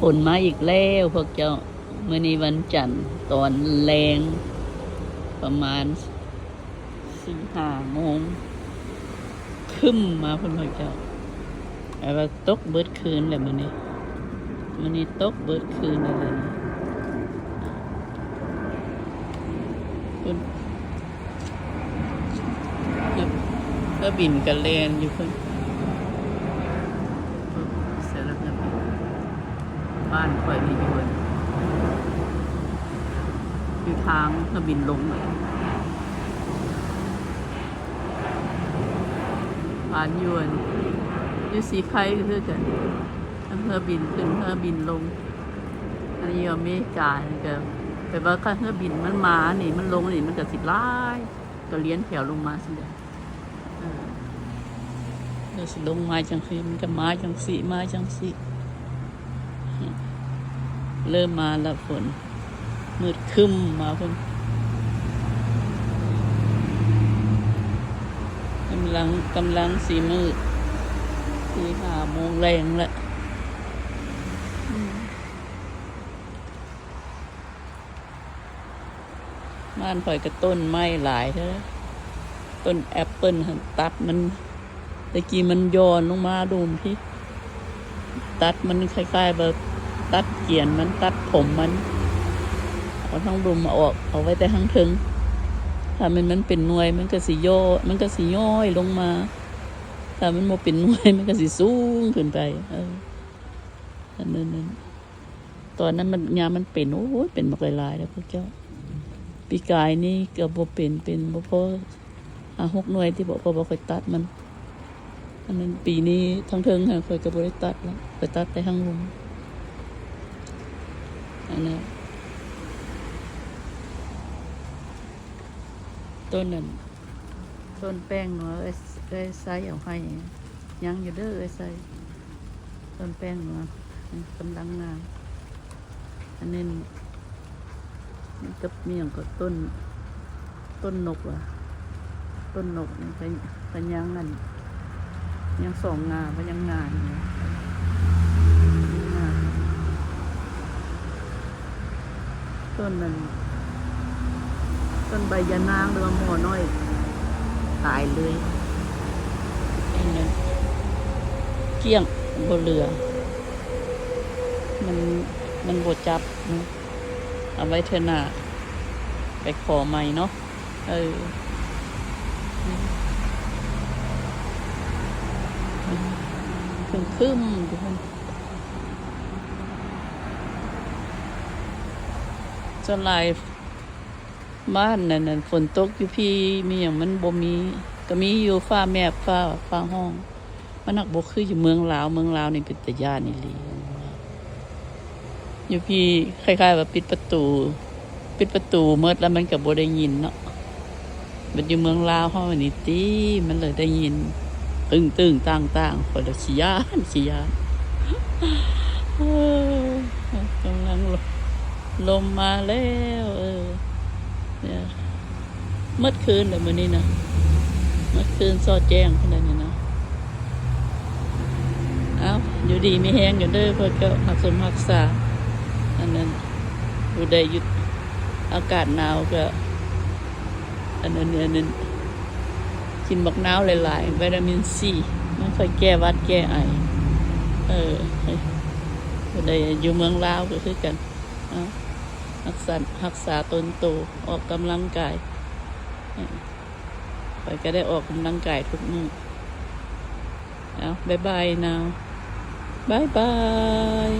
ฝนมาอีกแล้วพวกเจ้าเมื่อนี้วันจันทร์ตอนแรงประมาณ4-5 โมงขึ้นมาพวกเจ้าแต่ว่าตกเบิดคืนแหละมื่อนี้ตกเบิดคืนอะไรนะคุณก็บินกระเลนอยู่คุณเสร็จแล้วก็บ้านคอยนี่อยู่ทางก็บินลงเลยบ้านยวนอยู่สีไข่ก็คือกันทั้งเรือบินขึ้นเรือบินลงอันนี้อเมริกาก็แต่ว่าถ้าเรือบินมันมานี่มันลงนี่มันก็สิร้ายก็เลี้ยนแถวลงมาสิเดียวเราสิลงมาจังสีมันก็มาจังสีมาจังสีเริ่มมาแล้วฝนมืดครึ้มมาเพิ่นกำลังสีมืด4-5 โมงแรงแล้วบ้านข่อยกับต้นไม้หลายเท่าต้นแอปเปิ้ลตัดมันตะกี้มันย้อนลงมาดูพี่ตัดมันคล้ายๆแบบตัดเกียนมันตัดผมมันเอาทั้งดุมมาออกเอาไว้แต่ทั้งถึงถ้ามันเป็นหน่วยมันก็สิย่อมันก็สิย่อยลงมาถ้ามันโมเป็นหน่วยมันก็สิสูงขึ้นไปอันนั้นตอนนั้นมันยามันเป็นโอ้ยเป็นมากลายแล้วพวกเจ้าปีกายนี่เกือบบ่เป็นบ่พอ6 หน่วยที่บอกพอบ่ค่อยตัดมันอันนั้นปีนี้ทั้งเทิงค่ะค่อยก็บ่ได้ตัดแล้วไปตัดแต่ทั้งลุมอันนั้นต้นนั้นต้นแป้งเนาะไอ้ไซเอาให้ยังอยู่เด้อไอ้ไซต้นแป้งเนาะกำลังงามอันนี้กับมีอย่างก็ต้นนกว่ะต้นนกนี่เป็นยังนั่นยัง2 งาเพราะยังงานต้นนั้นต้นใบยานางหรือว่าหม้อน้อยตายเลยเกี้ยงบนเรือมันบดจับนะเอาไว้เทน่าไปขอใหม่เนาะคึมทุกคนจนลายบ้านนั่นฝนตกอยู่พี่มีอย่างมันบ่มีก็มีอยู่ฟ้าแมบฟ้าห้องมันหนักบ่คืออยู่เมืองลาวนี่เป็นตะย่านนี่ลีอยู่พี่คล้ายๆว่าปิดประตูเมื่อแล้วมันก็บ่ได้ยินเนาะมันอยู่เมืองลาวเฮานี่ติมันเลยได้ยินตึงต่างคนละขี้ยานกำลังลมมาแล้วเนี่ยเมื่อคืนเลยมื้อนี้นะเมื่อคืนซอแจ้งขนาดนี้นะเอาอยู่ดีมีแห้งอยู่เด้อเพื่อก็รักษาอันนั้นอยู่ได้หยุดอากาศหนาวก็อันนั้นกินบักนาวหลายๆวิตามินซีมันค่อยแก้วัดแก้ไอได้อยู่เมืองลาวก็คือกันรักษาตนโตออกกำลังกายไปก็ได้ออกกำลังกายทุกมื้อเอาบ๊ายบายนาวบ๊ายบาย